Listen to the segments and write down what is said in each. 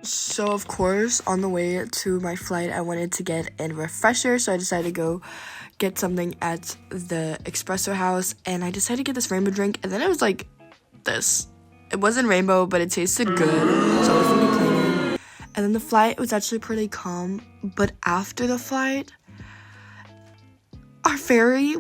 So of course, on the way to my flight, I wanted to get a refresher, so I decided to go get something at the espresso house, and I decided to get this rainbow drink, and then it was like this. It wasn't rainbow, but it tasted good, so I was complaining. And then the flight was actually pretty calm, but after the flight,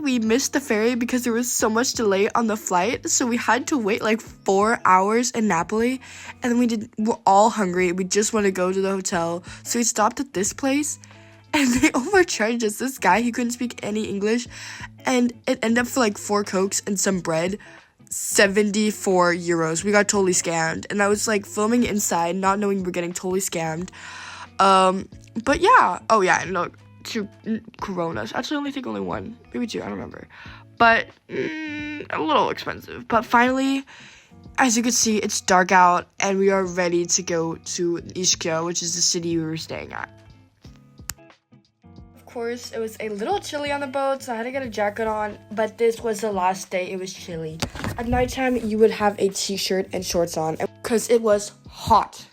we missed the ferry because there was so much delay on the flight, so we had to wait like 4 hours in Napoli, and then we're all hungry. We just want to go to the hotel, so we stopped at this place, and they overcharged us. This guy, he couldn't speak any English, and it ended up for like 4 Cokes and some bread, 74 euros. We got totally scammed, and I was like filming inside, not knowing we were getting totally scammed. But yeah. Oh yeah, and look, 2 Coronas. Actually, I think only 1, maybe 2. I don't remember. But a little expensive. But finally, as you can see, it's dark out, and we are ready to go to Ischia, which is the city we were staying at. Of course, it was a little chilly on the boat, so I had to get a jacket on. But this was the last day. It was chilly. At nighttime, you would have a t-shirt and shorts on because it was hot.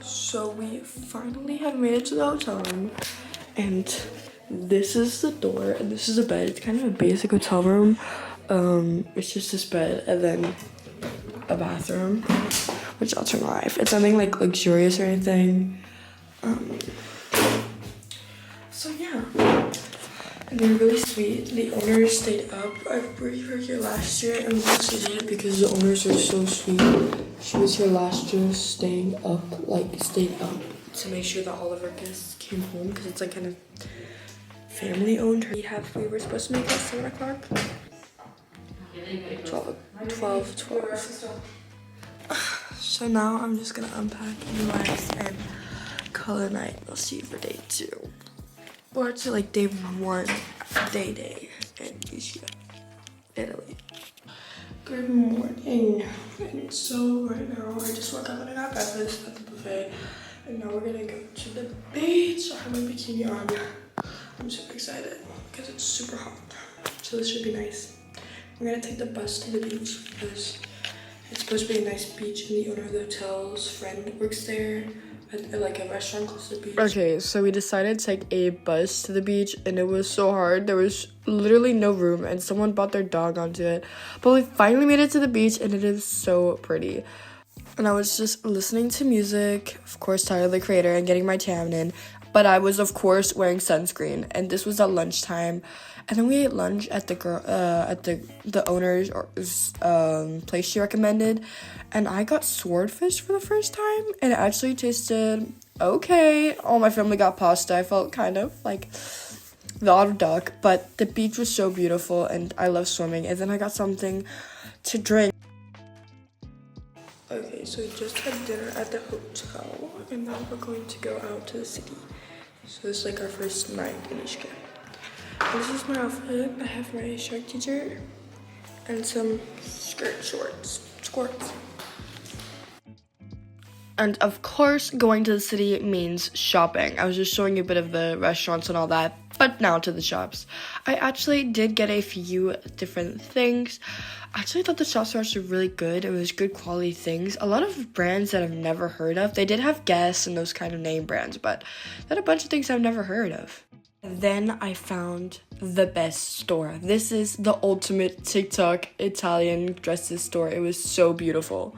So we finally have made it to the hotel room, and this is the door, and this is a bed. It's kind of a basic hotel room. It's just this bed, and then a bathroom, which I'll turn off. It's nothing like luxurious or anything. So yeah, and they're really sweet. The owners stayed up. We were here last year, and we actually did it because the owners are so sweet. She was here last year, stayed up to make sure that all of our guests came home, because it's like kind of family owned. We were supposed to make it at 7 o'clock. 12. So now I'm just gonna unpack and relax and call it a night. I'll see you for day 2. Or actually like day 1, day in Ischia, Italy. Good morning. And so right now I just woke up and I got breakfast at the buffet, and now we're gonna go to the beach. I have my bikini on. I'm super excited because it's super hot, so this should be nice. We're gonna take the bus to the beach because it's supposed to be a nice beach, and the owner of the hotel's friend works there at like a restaurant close to the beach. Okay, so we decided to take a bus to the beach, and it was so hard. There was literally no room, and someone brought their dog onto it. But we finally made it to the beach, and it is so pretty. And I was just listening to music, of course, Tyler, the Creator, and getting my tan in. But I was, of course, wearing sunscreen, and this was at lunchtime. And then we ate lunch at the owner's place she recommended, and I got swordfish for the first time, and it actually tasted okay. All my family got pasta. I felt kind of like the odd duck, but the beach was so beautiful, and I love swimming. And then I got something to drink. Okay, so we just had dinner at the hotel, and now we're going to go out to the city. So this is like our first night in Ischia. This is my outfit. I have my shark t-shirt and some squirts. And of course, going to the city means shopping. I was just showing you a bit of the restaurants and all that, but now to the shops. I actually did get a few different things. I actually thought the shops were actually really good. It was good quality things. A lot of brands that I've never heard of. They did have Guess and those kind of name brands, but they had a bunch of things I've never heard of. Then I found the best store. This is the ultimate TikTok Italian dresses store. It was so beautiful.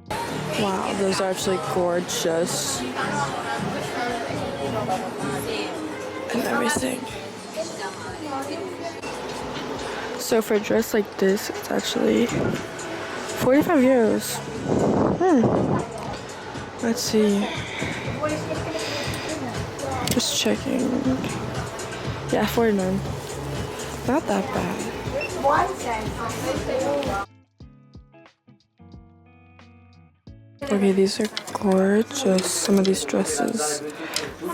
Wow, those are actually gorgeous. And everything. So for a dress like this, it's actually 45 euros. Let's see. Just checking. Yeah, 49. Not that bad. Okay, these are gorgeous. Some of these dresses.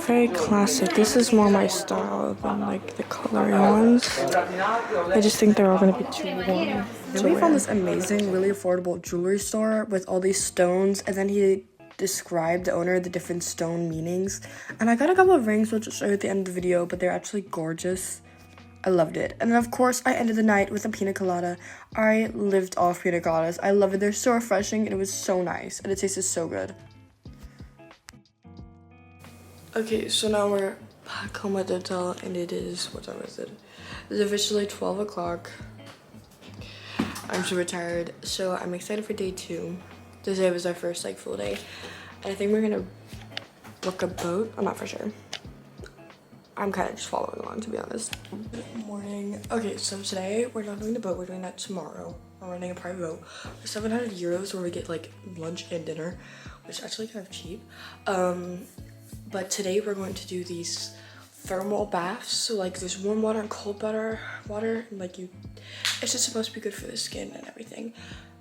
Very classic. This is more my style than like the coloring ones. I just think they're all gonna be too warm. Then we found this amazing, really affordable jewelry store with all these stones, and then he described the owner the different stone meanings. And I got a couple of rings, which I'll show you at the end of the video, but they're actually gorgeous. I loved it. And then of course I ended the night with a pina colada. I lived off pina coladas. I love it. They're so refreshing and it was so nice and it tasted so good. Okay, so now we're back home at the hotel and it is, what time is it? It's officially 12 o'clock. I'm super tired, so I'm excited for day 2. Today was our first like full day. And I think we're gonna book a boat. I'm not for sure. I'm kind of just following along, to be honest. Good morning. Okay, so today we're not doing the boat. We're doing that tomorrow. We're renting a private boat for 700 euros where we get like lunch and dinner, which is actually kind of cheap. But today we're going to do these thermal baths. So like there's warm water and cold water, and like it's just supposed to be good for the skin and everything.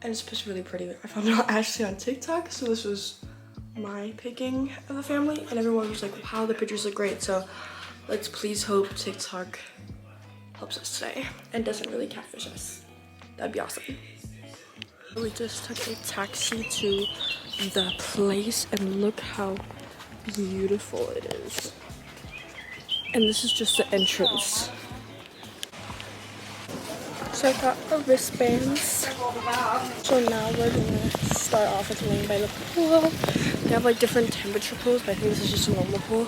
And it's supposed to be really pretty. I found it actually on TikTok, so this was my picking of the family, and everyone was like, wow, the pictures look great. So let's please hope TikTok helps us today and doesn't really catfish us. That'd be awesome. We just took a taxi to the place and look how beautiful it is. And this is just the entrance. So I got our wristbands. So now we're gonna start off with laying by the pool. They have like different temperature pools, but I think this is just a normal pool.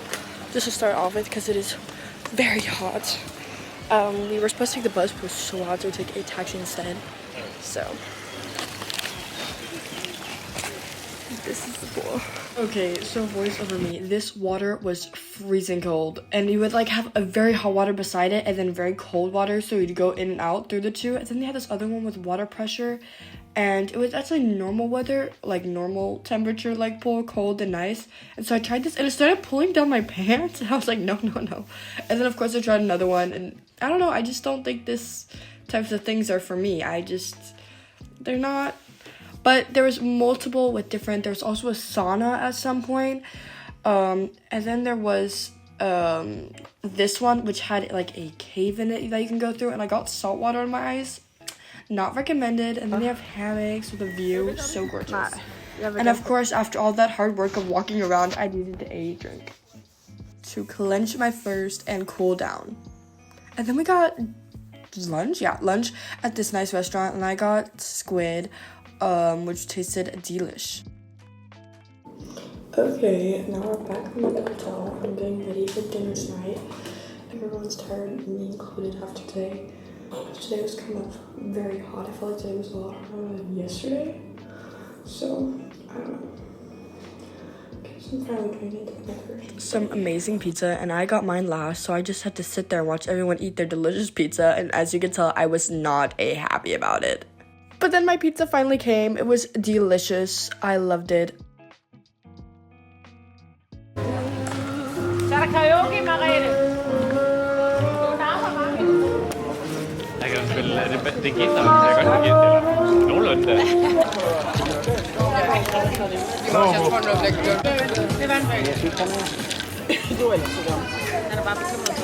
Just to start off with because it is very hot. We were supposed to take the bus, but it was so hot, so we took a taxi instead. So this is the pool. Okay, so voice over me. This water was freezing cold, and you would like have a very hot water beside it and then very cold water, so you'd go in and out through the two. And then they had this other one with water pressure, and it was actually normal weather, like normal temperature, like pool, cold and nice. And so I tried this and it started pulling down my pants, and I was like, no. And then of course I tried another one, and I don't know, I just don't think this types of things are for me. They're not. But there was multiple with different, there was also a sauna at some point. And then there was this one, which had like a cave in it that you can go through. And I got salt water in my eyes. Not recommended. And then they have hammocks with a view. So gorgeous. And of course, after all that hard work of walking around, I needed a drink to clench my thirst and cool down. And then we got lunch at this nice restaurant. And I got squid. Which tasted delish. Okay, now we're back home at the hotel. I'm getting ready for dinner tonight. Everyone's tired, me included, after today. Today was kind of very hot. I felt like today was a lot hotter than yesterday. So, I don't know. Guess I'm finally going to eat my first. Some amazing pizza, and I got mine last, so I just had to sit there and watch everyone eat their delicious pizza, and as you can tell, I was not happy about it. But then my pizza finally came. It was delicious. I loved it.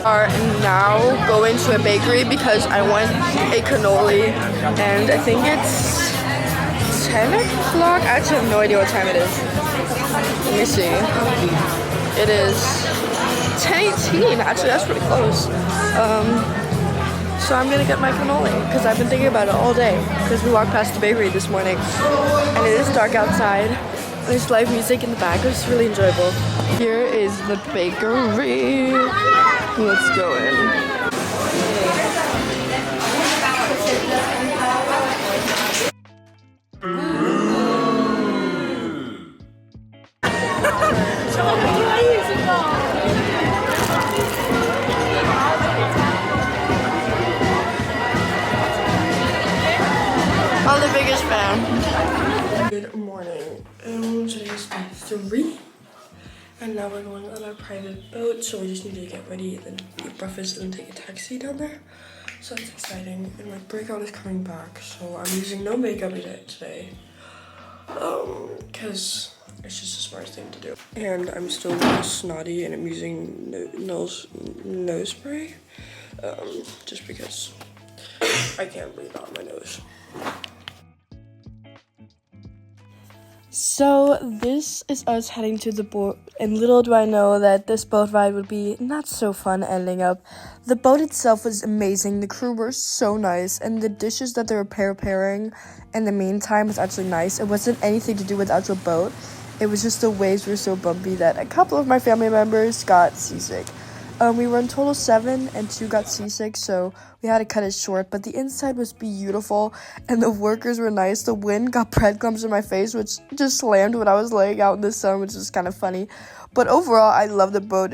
Are now going to a bakery because I want a cannoli, and I think it's 10 o'clock. I actually have no idea what time it is. Let me see. It is 10:18. Actually, that's pretty close. So I'm gonna get my cannoli because I've been thinking about it all day because we walked past the bakery this morning and it is dark outside. There's live music in the back. It's really enjoyable. Here is the bakery. Let's go in. I'm the biggest fan. Good morning. Today's day 3, and now we're going on our private boat. So we just need to get ready and then eat breakfast and then take a taxi down there. So it's exciting. And my breakout is coming back, so I'm using no makeup today, because it's just the smartest thing to do. And I'm still snotty, and I'm using nose spray, just because I can't breathe out my nose. So this is us heading to the boat, and little do I know that this boat ride would be not so fun ending up. The boat itself was amazing, the crew were so nice, and the dishes that they were preparing in the meantime was actually nice. It wasn't anything to do with the actual boat. It was just the waves were so bumpy that a couple of my family members got seasick. We were in total 7 and 2 got seasick, so we had to cut it short, but the inside was beautiful and the workers were nice. The wind got breadcrumbs in my face, which just slammed when I was laying out in the sun, which is kind of funny. But overall, I love the boat.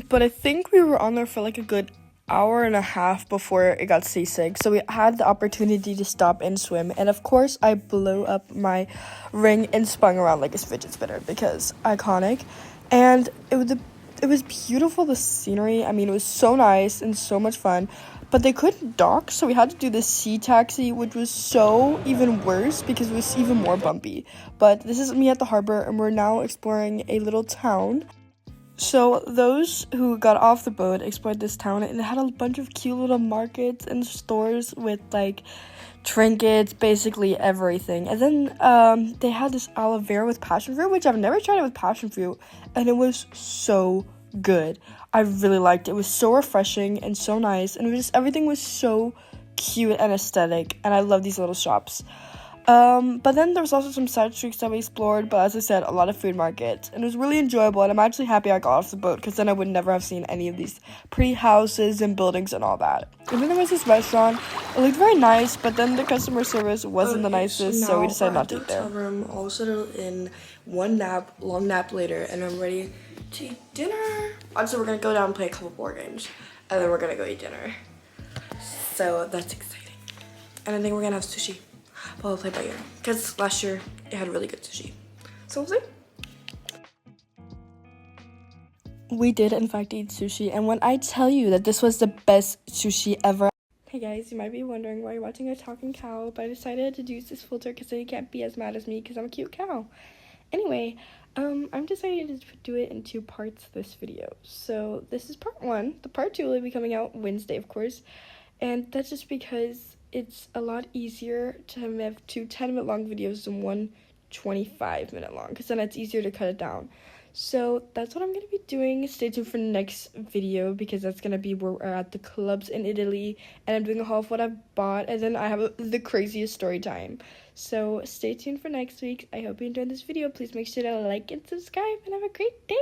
But I think we were on there for like a good hour and a half before it got seasick, so we had the opportunity to stop and swim, and of course I blew up my ring and spun around like a fidget spinner because iconic. And it was beautiful, the scenery. I mean, it was so nice and so much fun, but they couldn't dock, so we had to do the sea taxi, which was so even worse because it was even more bumpy. But this is me at the harbor, and we're now exploring a little town. So those who got off the boat explored this town, and it had a bunch of cute little markets and stores with like trinkets, basically everything. And then they had this aloe vera with passion fruit, which I've never tried it with passion fruit, and it was so good. I really liked it. It was so refreshing and so nice, and it was just, everything was so cute and aesthetic, and I love these little shops. But then there was also some side streets that we explored, but as I said, a lot of food markets, and it was really enjoyable, and I'm actually happy I got off the boat, because then I would never have seen any of these pretty houses and buildings and all that. And then there was this restaurant. It looked very nice, but then the customer service wasn't the nicest, so we decided not to eat there. Room, all settled in, one long nap later, and I'm ready to eat dinner. Also, we're gonna go down and play a couple board games, and then we're gonna go eat dinner. So that's exciting. And I think we're gonna have sushi. But we'll play by ear, because last year it had really good sushi. So we'll see. We did in fact eat sushi, and when I tell you that this was the best sushi ever. Hey guys, you might be wondering why you're watching a talking cow, but I decided to use this filter because then you can't be as mad as me because I'm a cute cow. Anyway, I'm deciding to do it in 2 parts this video. So this is part 1. The part 2 will be coming out Wednesday, of course, and that's just because it's a lot easier to have 2 10-minute long videos than one 25-minute long, because then it's easier to cut it down. So that's what I'm going to be doing. Stay tuned for the next video, because that's going to be where we're at the clubs in Italy, and I'm doing a haul of what I've bought, and then I have the craziest story time. So stay tuned for next week. I hope you enjoyed this video. Please make sure to like and subscribe, and have a great day.